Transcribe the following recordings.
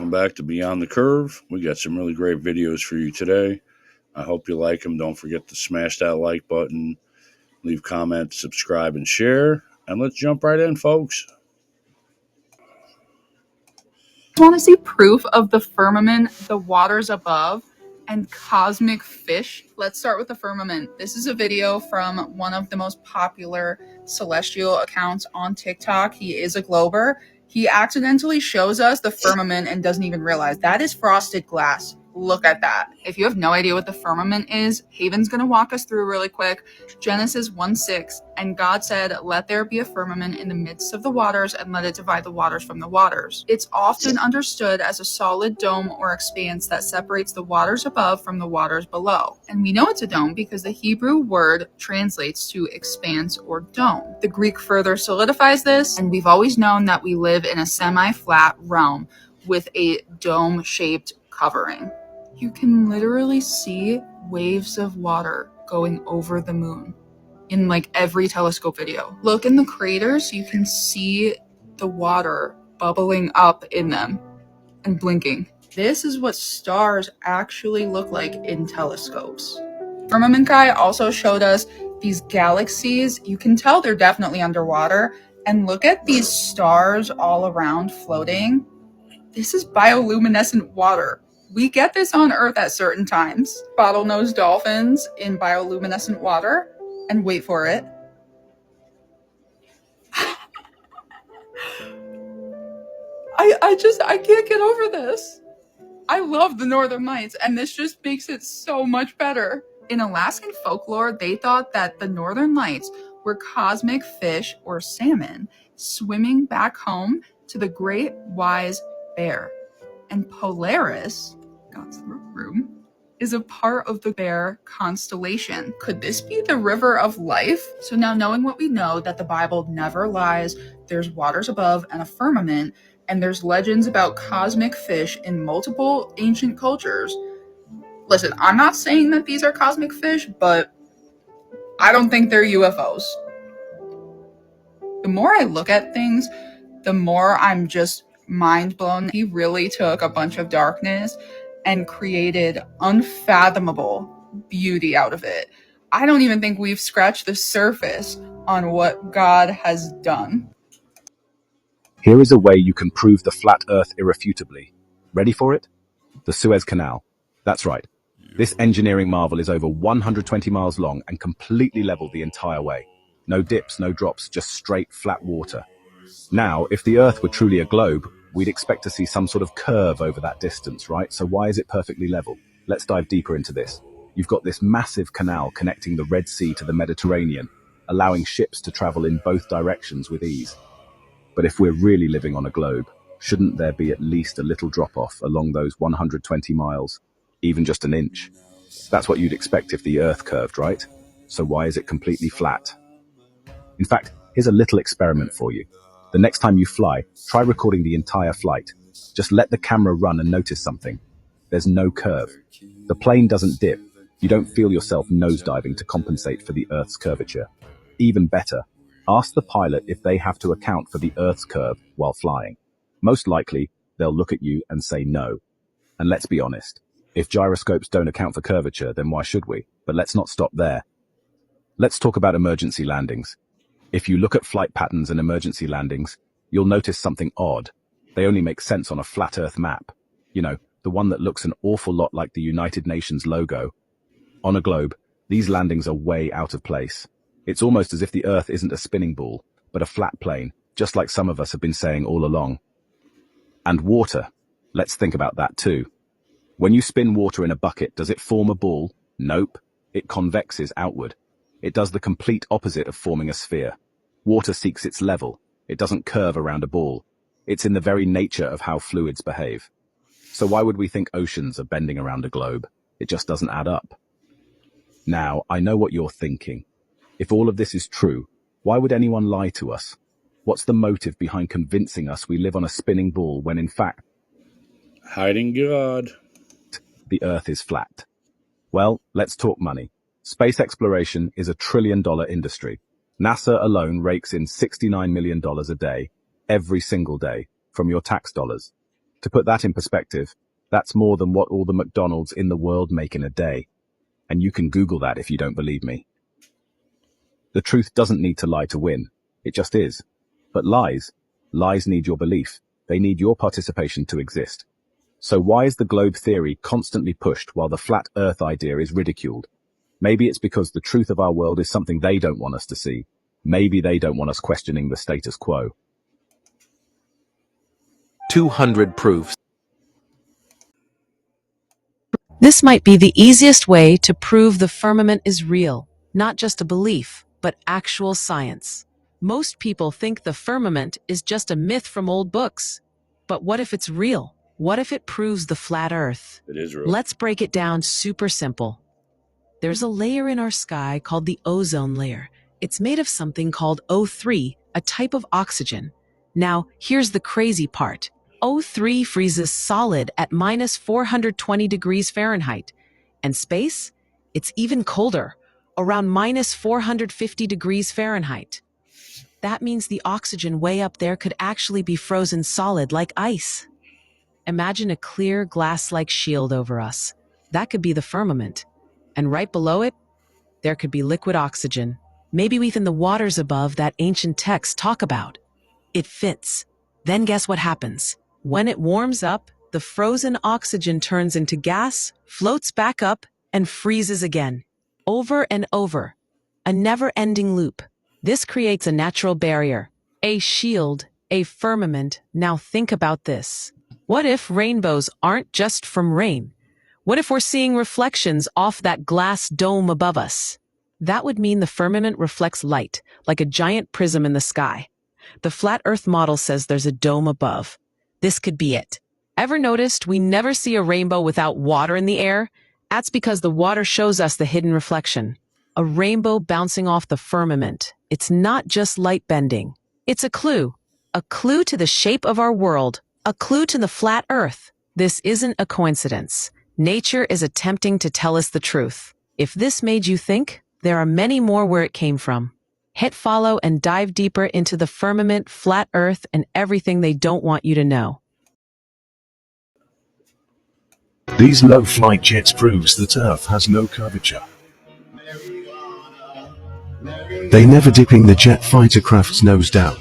welcome back to Beyond the Curve. We got some really great videos for you today. I hope you like them. Don't forget to smash that like button, leave comments, subscribe, and share. And let's jump right in, folks. Want to see proof of the firmament, the waters above, and cosmic fish? Let's start with the firmament. This is a video from one of the most popular celestial accounts on TikTok. He is a glober. He accidentally shows us the firmament and doesn't even realize that is frosted glass. Look at that. If you have no idea what the firmament is, Haven's going to walk us through really quick. Genesis 1:6, and God said, "Let there be a firmament in the midst of the waters, and let it divide the waters from the waters." It's often understood as a solid dome or expanse that separates the waters above from the waters below. And we know it's a dome because the Hebrew word translates to expanse or dome. The Greek further solidifies this, and we've always known that we live in a semi-flat realm with a dome-shaped covering. You can literally see waves of water going over the moon in like every telescope video. Look in the craters, you can see the water bubbling up in them and blinking. This is what stars actually look like in telescopes. Firmament Guy also showed us these galaxies. You can tell they're definitely underwater. And look at these stars all around floating. This is bioluminescent water. We get this on Earth at certain times. Bottlenose dolphins in bioluminescent water. And wait for it. I can't get over this. I love the Northern Lights, and this just makes it so much better. In Alaskan folklore, they thought that the Northern Lights were cosmic fish or salmon swimming back home to the great wise bear. And Polaris, God's room, is a part of the bear constellation. Could this be the river of life? So now, knowing what we know, that the Bible never lies, there's waters above and a firmament, and there's legends about cosmic fish in multiple ancient cultures. Listen, I'm not saying that these are cosmic fish, but I don't think they're UFOs. The more I look at things, the more I'm just mind blown. He really took a bunch of darkness and created unfathomable beauty out of it. I don't even think we've scratched the surface on what God has done. Here is a way you can prove the flat Earth irrefutably. Ready for it? The Suez Canal. That's right. This engineering marvel is over 120 miles long and completely level the entire way. No dips, no drops, just straight flat water. Now, if the Earth were truly a globe, we'd expect to see some sort of curve over that distance, right? So why is it perfectly level? Let's dive deeper into this. You've got this massive canal connecting the Red Sea to the Mediterranean, allowing ships to travel in both directions with ease. But if we're really living on a globe, shouldn't there be at least a little drop-off along those 120 miles, even just an inch? That's what you'd expect if the Earth curved, right? So why is it completely flat? In fact, here's a little experiment for you. The next time you fly, try recording the entire flight. Just let the camera run and notice something. There's no curve. The plane doesn't dip. You don't feel yourself nosediving to compensate for the Earth's curvature. Even better, ask the pilot if they have to account for the Earth's curve while flying. Most likely, they'll look at you and say no. And let's be honest, if gyroscopes don't account for curvature, then why should we? But let's not stop there. Let's talk about emergency landings. If you look at flight patterns and emergency landings, you'll notice something odd. They only make sense on a flat Earth map. You know, the one that looks an awful lot like the United Nations logo. On a globe, these landings are way out of place. It's almost as if the Earth isn't a spinning ball, but a flat plane, just like some of us have been saying all along. And water. Let's think about that too. When you spin water in a bucket, does it form a ball? Nope. It convexes outward. It does the complete opposite of forming a sphere. Water seeks its level. It doesn't curve around a ball. It's in the very nature of how fluids behave. So why would we think oceans are bending around a globe? It just doesn't add up. Now, I know what you're thinking. If all of this is true, why would anyone lie to us? What's the motive behind convincing us we live on a spinning ball when in fact, Hiding God. the Earth is flat? Well, let's talk money. Space exploration is a trillion-dollar industry. NASA alone rakes in $69 million a day, every single day, from your tax dollars. To put that in perspective, that's more than what all the McDonald's in the world make in a day. And you can Google that if you don't believe me. The truth doesn't need to lie to win. It just is. But lies need your belief. They need your participation to exist. So why is the globe theory constantly pushed while the flat earth idea is ridiculed? Maybe it's because the truth of our world is something they don't want us to see. Maybe they don't want us questioning the status quo. 200 proofs. This might be the easiest way to prove the firmament is real, not just a belief, but actual science. Most people think the firmament is just a myth from old books. But what if it's real? What if it proves the flat Earth? It is real. Let's break it down super simple. There's a layer in our sky called the ozone layer. It's made of something called O3, a type of oxygen. Now, here's the crazy part. O3 freezes solid at minus 420 degrees Fahrenheit. And space? It's even colder, around minus 450 degrees Fahrenheit. That means the oxygen way up there could actually be frozen solid like ice. Imagine a clear glass-like shield over us. That could be the firmament. And right below it, there could be liquid oxygen, maybe within the waters above that ancient texts talk about. It fits. Then guess what happens? When it warms up, the frozen oxygen turns into gas, floats back up, and freezes again. Over and over. A never-ending loop. This creates a natural barrier, a shield, a firmament. Now think about this. What if rainbows aren't just from rain? What if we're seeing reflections off that glass dome above us? That would mean the firmament reflects light, like a giant prism in the sky. The flat Earth model says there's a dome above. This could be it. Ever noticed we never see a rainbow without water in the air? That's because the water shows us the hidden reflection. A rainbow bouncing off the firmament. It's not just light bending. It's a clue to the shape of our world, a clue to the flat Earth. This isn't a coincidence. Nature is attempting to tell us the truth. If this made you think, there are many more where it came from. Hit follow and dive deeper into the firmament, flat Earth, and everything they don't want you to know. These low-flight jets proves that Earth has no curvature. They never dipping the jet fighter craft's nose down.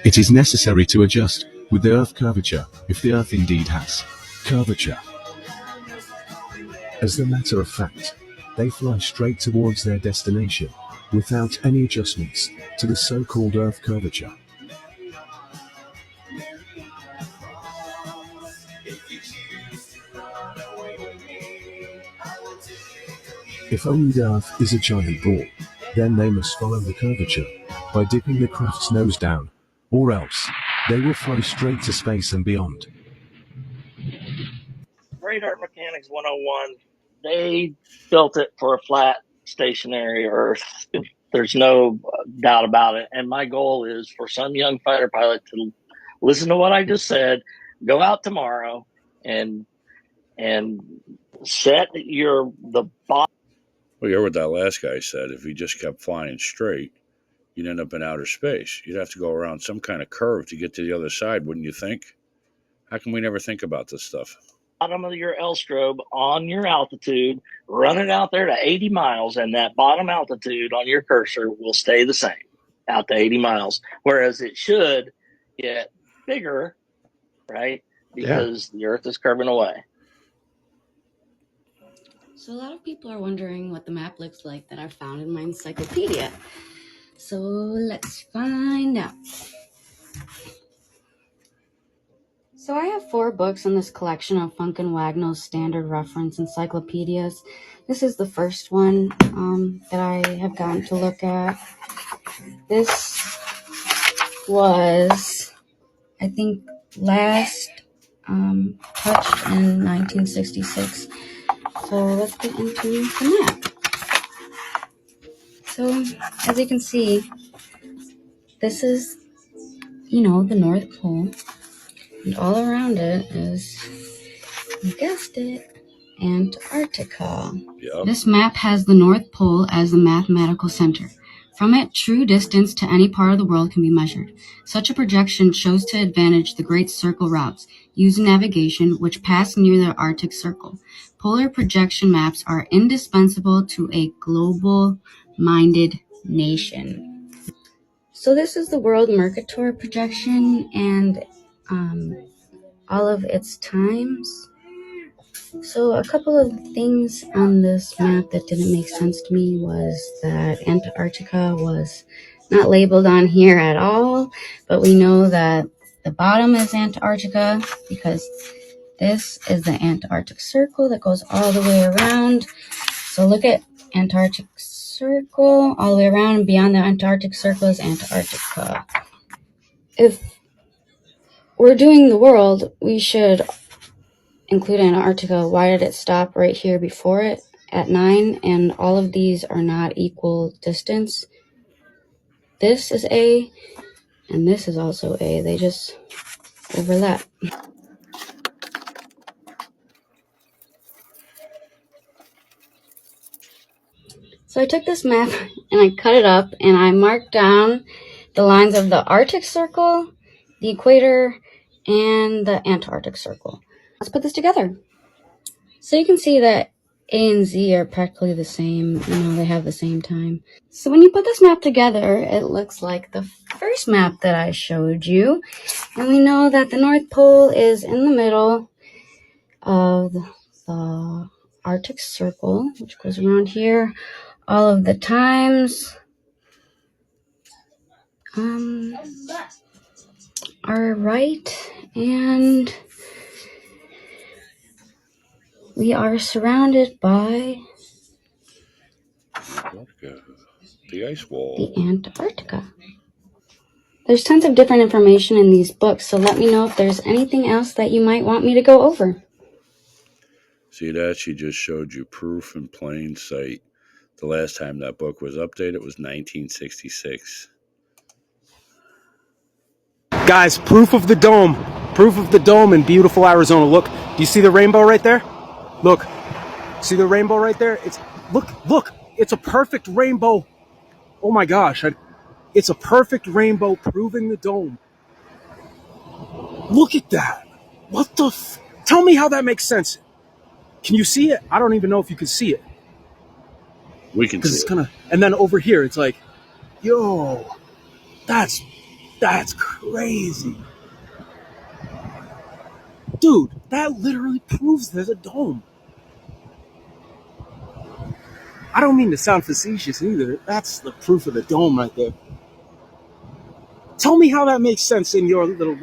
It is necessary to adjust with the Earth curvature if the Earth indeed has curvature. As a matter of fact, they fly straight towards their destination without any adjustments to the so-called Earth curvature. If only the Earth is a giant ball, then they must follow the curvature by dipping the craft's nose down, or else they will fly straight to space and beyond. Radar Mechanics 101, they built it for a flat, stationary Earth. There's no doubt about it. And my goal is for some young fighter pilot to listen to what I just said, go out tomorrow and set the bottom. Well, you heard what that last guy said. If he just kept flying straight, you'd end up in outer space. You'd have to go around some kind of curve to get to the other side, wouldn't you think? How can we never think about this stuff? Bottom of your L strobe on your altitude, run it out there to 80 miles, and that bottom altitude on your cursor will stay the same out to 80 miles. Whereas it should get bigger, right? Because the Earth is curving away. So a lot of people are wondering what the map looks like that I found in my encyclopedia. So let's find out. So I have 4 books in this collection of Funk and Wagnall's standard reference encyclopedias. This is the first one that I have gotten to look at. This was, I think, last touched in 1966. So let's get into the map. So as you can see, this is, the North Pole. And all around it is, you guessed it, Antarctica. Yep. This map has the North Pole as the mathematical center. From it, true distance to any part of the world can be measured. Such a projection shows to advantage the Great Circle routes used in navigation which pass near the Arctic Circle. Polar projection maps are indispensable to a global-minded nation. So this is the World Mercator projection and all of its times. So a couple of things on this map that didn't make sense to me was that Antarctica was not labeled on here at all, but we know that the bottom is Antarctica because this is the Antarctic Circle that goes all the way around. So look at Antarctic Circle all the way around, and beyond the Antarctic Circle is Antarctica. If we're doing the world, we should include Antarctica. Why did it stop right here before it at 9? And all of these are not equal distance. This is A, and this is also A. They just overlap. So I took this map and I cut it up and I marked down the lines of the Arctic Circle, the equator, and the Antarctic Circle. Let's put this together. So you can see that A and Z are practically the same. They have the same time. So when you put this map together, it looks like the first map that I showed you. And we know that the North Pole is in the middle of the Arctic Circle, which goes around here. All of the times are right, and we are surrounded by the ice wall, the Antarctica. There's tons of different information in these books, so let me know if there's anything else that you might want me to go over. See that? She just showed you proof in plain sight. The last time that book was updated was 1966. Guys, proof of the dome. Proof of the dome in beautiful Arizona. Look, do you see the rainbow right there? Look, see the rainbow right there? Look, it's a perfect rainbow. Oh my gosh, it's a perfect rainbow proving the dome. Look at that. What the tell me how that makes sense. Can you see it? I don't even know if you can see it. We can see it. And then over here, it's like, yo, that's crazy. Dude, that literally proves there's a dome. I don't mean to sound facetious either. That's the proof of the dome right there. Tell me how that makes sense in your little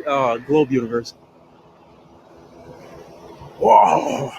globe universe. Whoa.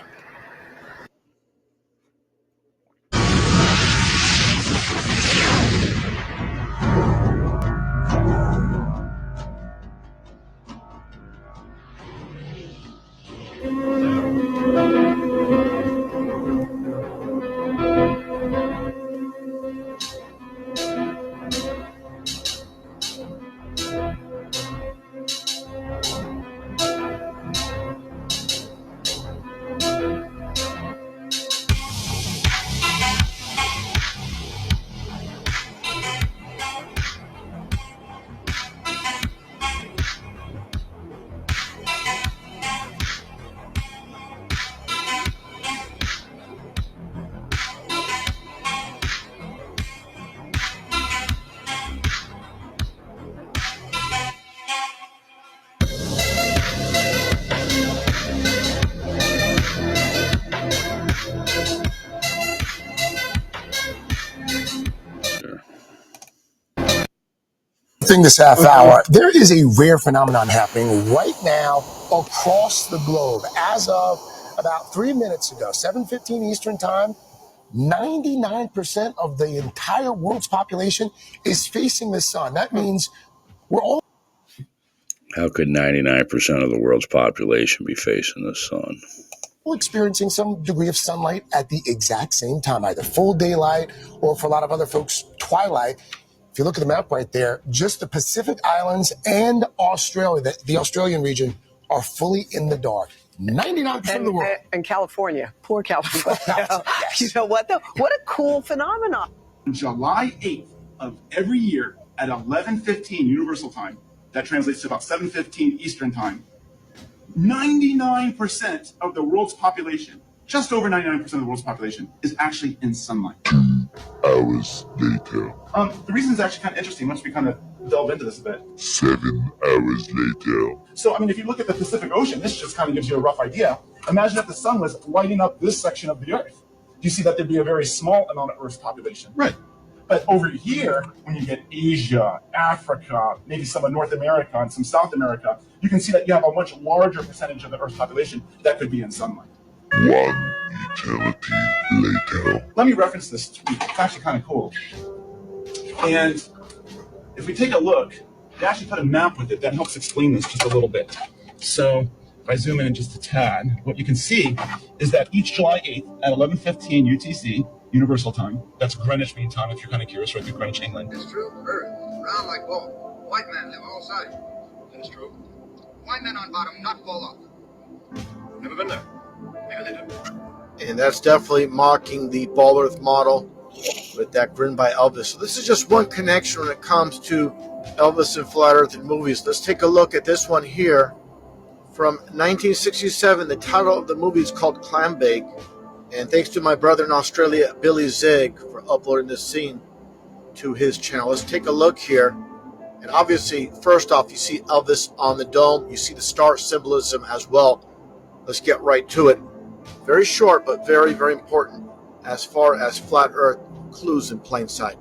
This half hour, there is a rare phenomenon happening right now across the globe. As of about 3 minutes ago, 7:15 Eastern Time, 99% of the entire world's population is facing the sun. That means we're all... How could 99% of the world's population be facing the sun? Experiencing some degree of sunlight at the exact same time, either full daylight or, for a lot of other folks, twilight. If you look at the map right there, just the Pacific Islands and Australia, the Australian region, are fully in the dark. 99% of the world. And California. Poor California. Yes. You know what, though? What a cool phenomenon. July 8th of every year at 11:15 Universal Time, that translates to about 7:15 Eastern Time, 99% of the world's population, just over 99% of the world's population, is actually in sunlight. Hours later. The reason is actually kind of interesting once we kind of delve into this a bit. 7 hours later. So, I mean, if you look at the Pacific Ocean, this just kind of gives you a rough idea. Imagine if the sun was lighting up this section of the Earth. You see that there'd be a very small amount of Earth's population. Right. But over here, when you get Asia, Africa, maybe some of North America and some South America, you can see that you have a much larger percentage of the Earth's population that could be in sunlight. 1 eternity later. Let me reference this tweet. It's actually kind of cool. And if we take a look, they actually put a map with it that helps explain this just a little bit. So if I zoom in just a tad, what you can see is that each July 8th at 11:15 UTC, Universal Time, that's Greenwich Mean Time if you're kind of curious, right through Greenwich, England. It's true. Earth, round like ball. White man live all sides. That is true. White men on bottom, not fall off. Never been there. Maybe they do. And that's definitely mocking the Ball Earth model with that grin by Elvis. So this is just one connection when it comes to Elvis and Flat Earth in movies. Let's take a look at this one here from 1967. The title of the movie is called Clambake. And thanks to my brother in Australia, Billy Zig, for uploading this scene to his channel. Let's take a look here. And obviously, first off, you see Elvis on the dome. You see the star symbolism as well. Let's get right to it. Very short, but very, very important as far as Flat Earth clues in plain sight.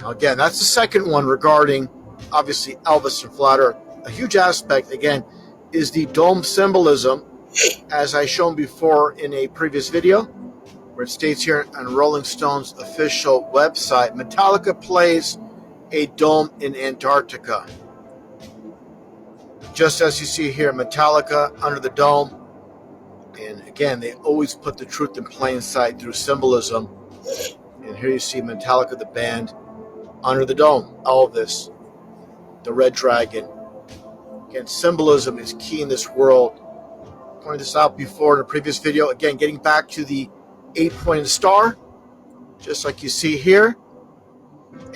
Now again, that's the second one regarding, obviously, Elvis and Flat Earth. A huge aspect, again, is the dome symbolism, as I shown before in a previous video, where it states here on Rolling Stone's official website, Metallica plays a dome in Antarctica. Just as you see here, Metallica under the dome. And again, they always put the truth in plain sight through symbolism. And here you see Metallica, the band, under the dome. Elvis, the Red Dragon. Again, symbolism is key in this world. Pointed this out before in a previous video. Again, getting back to the 8-pointed star, just like you see here.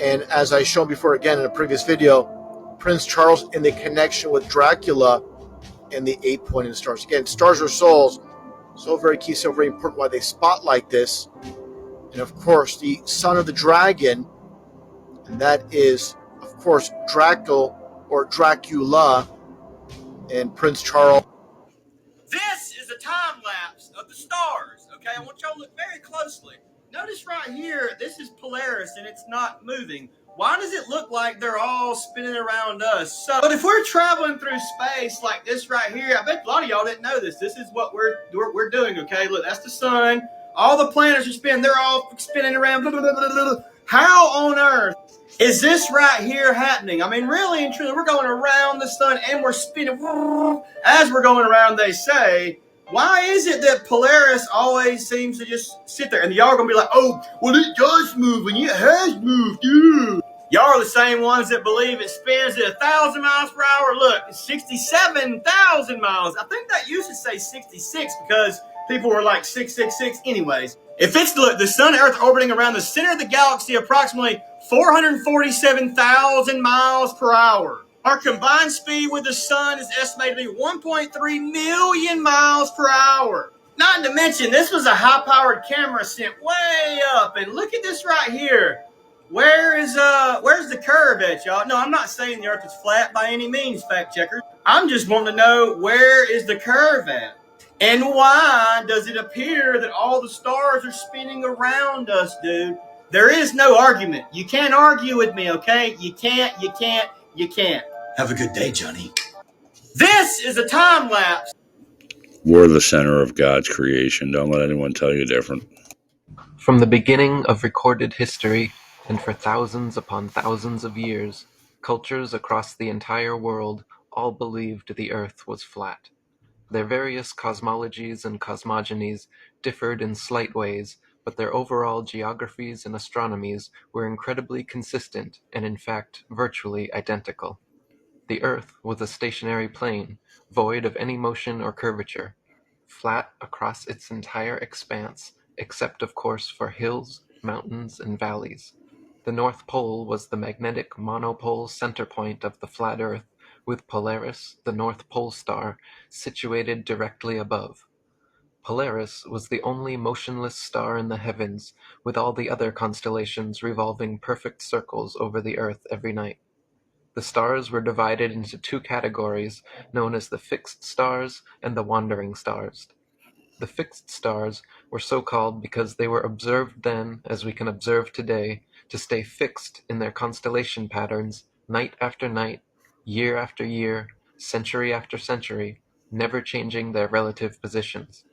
And as I shown before again in a previous video, Prince Charles in the connection with Dracula and the 8-pointed stars. Again, stars are souls. So very key, so very important why they spotlight this. And of course, the son of the dragon, and that is, of course, Dracul or Dracula and Prince Charles. This is a time lapse of the stars. Okay, I want y'all to look very closely. Notice right here, this is Polaris and it's not moving. Why does it look like they're all spinning around us? But if we're traveling through space like this right here, I bet a lot of y'all didn't know this. This is what we're doing, okay? Look, that's the sun. All the planets are spinning. They're all spinning around. Blah, blah, blah, blah, blah. How on earth is this right here happening? I mean, really and truly, we're going around the sun and we're spinning. As we're going around, they say, why is it that Polaris always seems to just sit there? And y'all are going to be like, oh, well, it does move and it has moved, dude. Y'all are the same ones that believe it spins at 1,000 miles per hour. Look, it's 67,000 miles. I think that used to say 66 because people were like 666 anyways. If it's, look, the sun and Earth orbiting around the center of the galaxy approximately 447,000 miles per hour. Our combined speed with the sun is estimated to be 1.3 million miles per hour. Not to mention, this was a high-powered camera sent way up. And look at this right here. Where's the curve at, y'all? No, I'm not saying the Earth is flat by any means, fact checkers. I'm just wanting to know, where is the curve at? And why does it appear that all the stars are spinning around us, dude? There is no argument. You can't argue with me, okay? You can't. Have a good day, Johnny. This is a time lapse. We're the center of God's creation. Don't let anyone tell you different. From the beginning of recorded history, and for thousands upon thousands of years, cultures across the entire world all believed the Earth was flat. Their various cosmologies and cosmogonies differed in slight ways, but their overall geographies and astronomies were incredibly consistent and in fact virtually identical. The Earth was a stationary plane, void of any motion or curvature. flat across its entire expanse, except of course for hills, mountains, and valleys. The North Pole was the magnetic monopole center point of the flat Earth, with Polaris, the North Pole star, situated directly above. Polaris was the only motionless star in the heavens, with all the other constellations revolving perfect circles over the Earth every night. The stars were divided into two categories, known as the fixed stars and the wandering stars. The fixed stars were so called because they were observed then, as we can observe today, to stay fixed in their constellation patterns night after night, year after year, century after century, never changing their relative positions.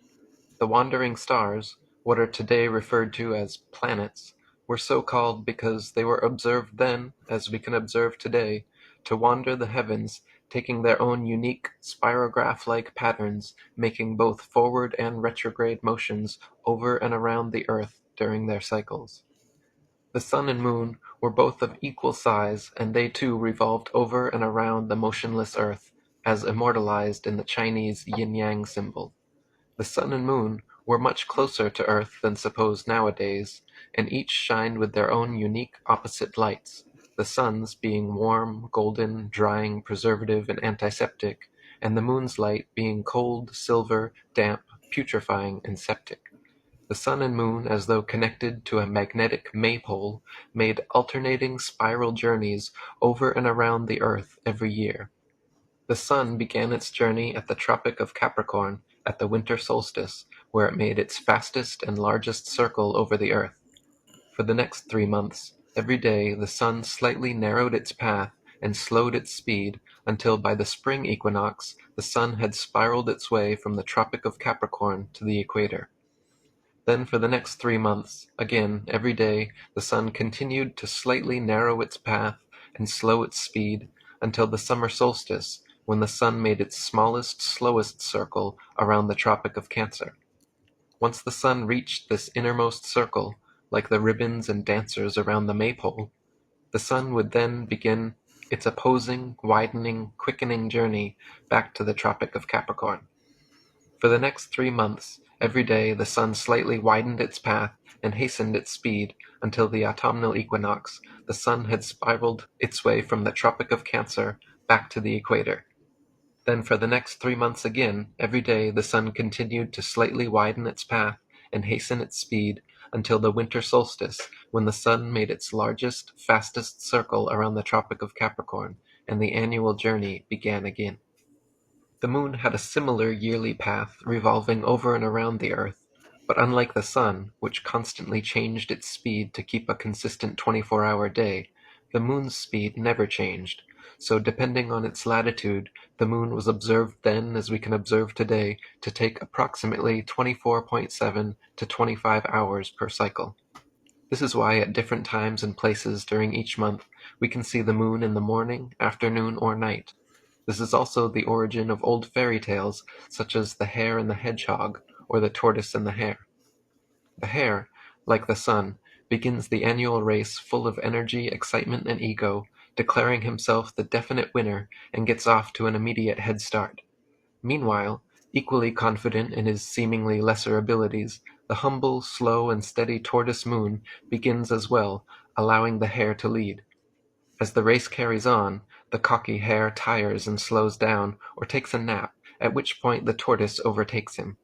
The wandering stars, what are today referred to as planets, were so called because they were observed then, as we can observe today, to wander the heavens, taking their own unique spirograph-like patterns, making both forward and retrograde motions over and around the Earth during their cycles. The sun and moon were both of equal size, and they too revolved over and around the motionless Earth, as immortalized in the Chinese yin-yang symbol. The sun and moon were much closer to Earth than supposed nowadays, and each shined with their own unique opposite lights, the sun's being warm, golden, drying, preservative, and antiseptic, and the moon's light being cold, silver, damp, putrefying, and septic. The sun and moon, as though connected to a magnetic maypole, made alternating spiral journeys over and around the Earth every year. The sun began its journey at the Tropic of Capricorn at the winter solstice, where it made its fastest and largest circle over the Earth. For the next 3 months, every day the sun slightly narrowed its path and slowed its speed until by the spring equinox the sun had spiraled its way from the Tropic of Capricorn to the equator. Then for the next 3 months, again every day, the sun continued to slightly narrow its path and slow its speed until the summer solstice, when the sun made its smallest, slowest circle around the Tropic of Cancer. Once the sun reached this innermost circle, like the ribbons and dancers around the maypole, the sun would then begin its opposing, widening, quickening journey back to the Tropic of Capricorn. For the next 3 months, every day the sun slightly widened its path and hastened its speed until the autumnal equinox, the sun had spiraled its way from the Tropic of Cancer back to the equator. Then for the next 3 months again, every day the sun continued to slightly widen its path and hasten its speed until the winter solstice, when the sun made its largest, fastest circle around the Tropic of Capricorn, and the annual journey began again. The moon had a similar yearly path revolving over and around the Earth, but unlike the sun, which constantly changed its speed to keep a consistent 24-hour day, the moon's speed never changed. So depending on its latitude, the moon was observed then, as we can observe today, to take approximately 24.7 to 25 hours per cycle. This is why at different times and places during each month, we can see the moon in the morning, afternoon, or night. This is also the origin of old fairy tales, such as The Hare and the Hedgehog, or The Tortoise and the Hare. The hare, like the sun, begins the annual race full of energy, excitement, and ego, declaring himself the definite winner, and gets off to an immediate head start. Meanwhile, equally confident in his seemingly lesser abilities, the humble, slow, and steady tortoise moon begins as well, allowing the hare to lead. As the race carries on, the cocky hare tires and slows down, or takes a nap, at which point the tortoise overtakes him.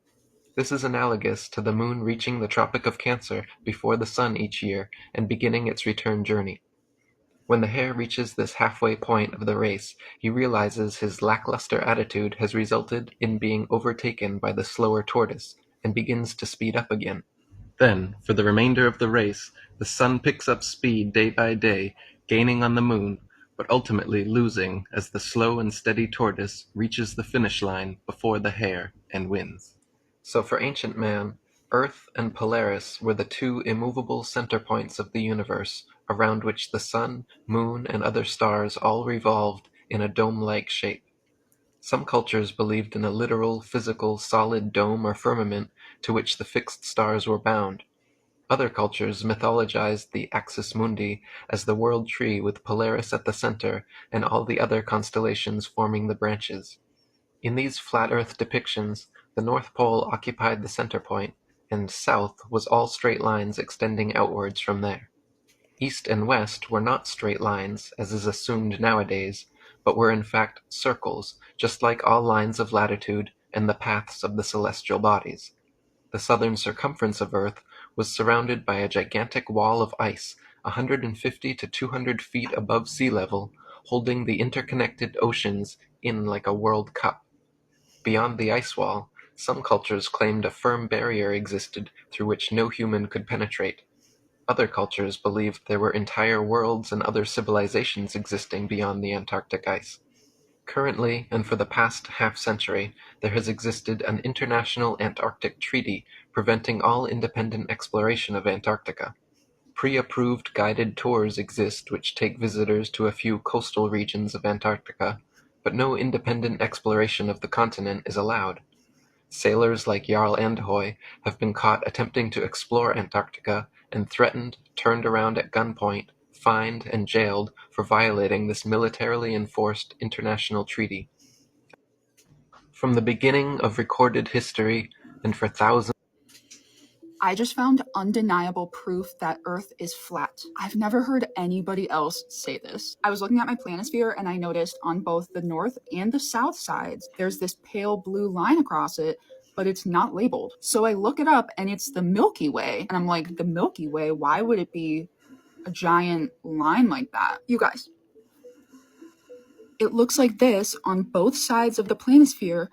This is analogous to the moon reaching the Tropic of Cancer before the sun each year and beginning its return journey. When the hare reaches this halfway point of the race, he realizes his lackluster attitude has resulted in being overtaken by the slower tortoise, and begins to speed up again. Then, for the remainder of the race, the sun picks up speed day by day, gaining on the moon, but ultimately losing as the slow and steady tortoise reaches the finish line before the hare and wins. So for ancient man, Earth and Polaris were the two immovable center points of the universe, around which the sun, moon, and other stars all revolved in a dome-like shape. Some cultures believed in a literal, physical, solid dome or firmament to which the fixed stars were bound. Other cultures mythologized the axis mundi as the world tree with Polaris at the center and all the other constellations forming the branches. In these flat Earth depictions, The North Pole occupied the center point, and south was all straight lines extending outwards from there. East and west were not straight lines, as is assumed nowadays, but were in fact circles, just like all lines of latitude and the paths of the celestial bodies. The southern circumference of Earth was surrounded by a gigantic wall of ice 150 to 200 feet above sea level, holding the interconnected oceans in like a World Cup. Beyond the ice wall, some cultures claimed a firm barrier existed through which no human could penetrate. Other cultures believed there were entire worlds and other civilizations existing beyond the Antarctic ice. Currently, and for the past half-century, there has existed an international Antarctic treaty preventing all independent exploration of Antarctica. Pre-approved guided tours exist which take visitors to a few coastal regions of Antarctica, but no independent exploration of the continent is allowed. Sailors like Jarl Andhøy have been caught attempting to explore Antarctica and threatened, turned around at gunpoint, fined, and jailed for violating this militarily enforced international treaty. From the beginning of recorded history, and for thousands I just found undeniable proof that Earth is flat. I've never heard anybody else say this. I was looking at my planisphere and I noticed on both the north and the south sides, there's this pale blue line across it, but it's not labeled. So I look it up and it's the Milky Way. And I'm like, the Milky Way, why would it be a giant line like that? You guys, it looks like this on both sides of the planisphere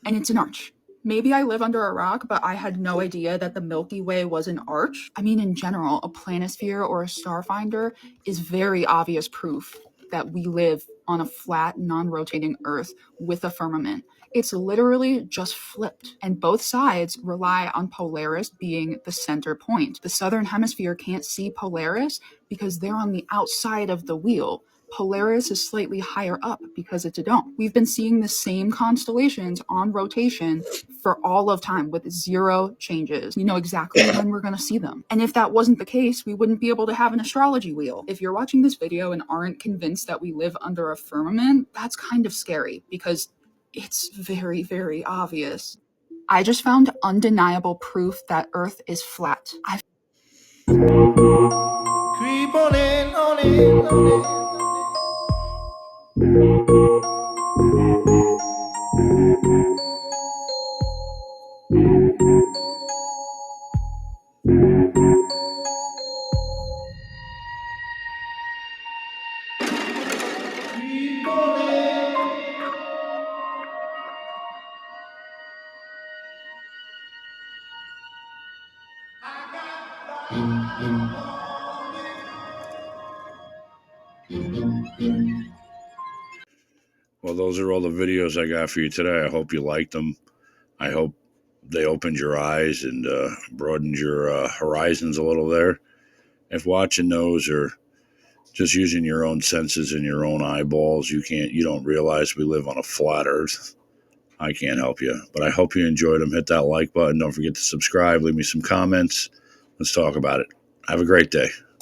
and it's an arch. Maybe I live under a rock, but I had no idea that the Milky Way was an arch. I mean, in general, a planisphere or a starfinder is very obvious proof that we live on a flat, non-rotating Earth with a firmament. It's literally just flipped, and both sides rely on Polaris being the center point. The southern hemisphere can't see Polaris because they're on the outside of the wheel. Polaris is slightly higher up because it's a dome. We've been seeing the same constellations on rotation for all of time with zero changes. We know exactly when we're going to see them. And if that wasn't the case, we wouldn't be able to have an astrology wheel. If you're watching this video and aren't convinced that we live under a firmament, that's kind of scary because it's very, very obvious. I just found undeniable proof that Earth is flat. Creep on in, on in, on in. Well, those are all the videos I got for you today. I hope you liked them. I hope they opened your eyes and broadened your horizons a little there. If watching those or just using your own senses and your own eyeballs, you don't realize we live on a flat Earth, I can't help you. But I hope you enjoyed them. Hit that like button. Don't forget to subscribe. Leave me some comments. Let's talk about it. Have a great day.